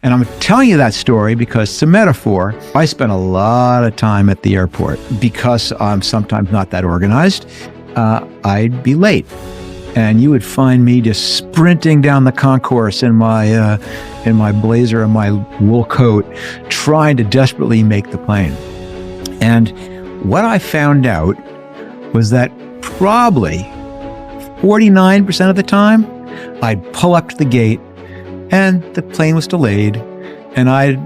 And I'm telling you that story because it's a metaphor. I spent a lot of time at the airport because I'm sometimes not that organized. I'd be late, and you would find me just sprinting down the concourse in my blazer and my wool coat, trying to desperately make the plane. And what I found out was that probably 49% of the time, I'd pull up to the gate and the plane was delayed, and I'd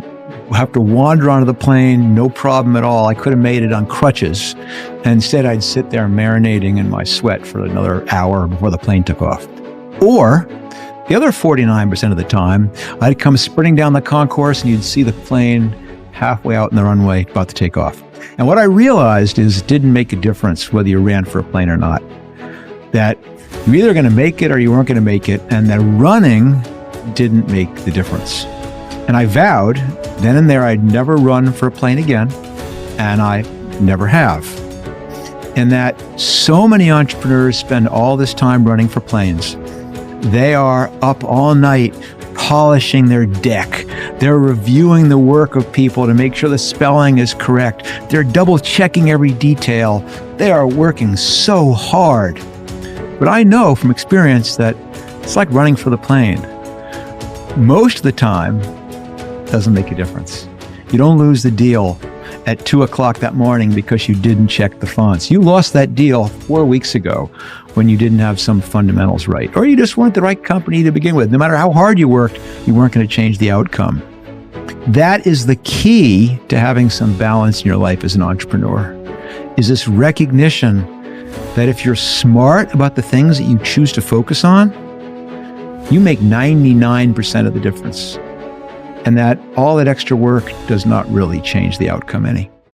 have to wander onto the plane, no problem at all. I could have made it on crutches. And instead, I'd sit there marinating in my sweat for another hour before the plane took off. Or the other 49% of the time, I'd come sprinting down the concourse and you'd see the plane halfway out in the runway about to take off. And what I realized is it didn't make a difference whether you ran for a plane or not. That you're either going to make it or you weren't going to make it, and that running didn't make the difference. And I vowed then and there I'd never run for a plane again, and I never have. And that so many entrepreneurs spend all this time running for planes. They are up all night polishing their deck. They're reviewing the work of people to make sure the spelling is correct. They're double checking every detail. They are working so hard. But I know from experience that it's like running for the plane. Most of the time, doesn't make a difference. You don't lose the deal at 2 o'clock that morning because you didn't check the fonts. You lost that deal 4 weeks ago when you didn't have some fundamentals right, or you just weren't the right company to begin with. No matter how hard you worked, you weren't going to change the outcome. That is the key to having some balance in your life as an entrepreneur, is this recognition that if you're smart about the things that you choose to focus on, you make 99% of the difference. And that all that extra work does not really change the outcome any.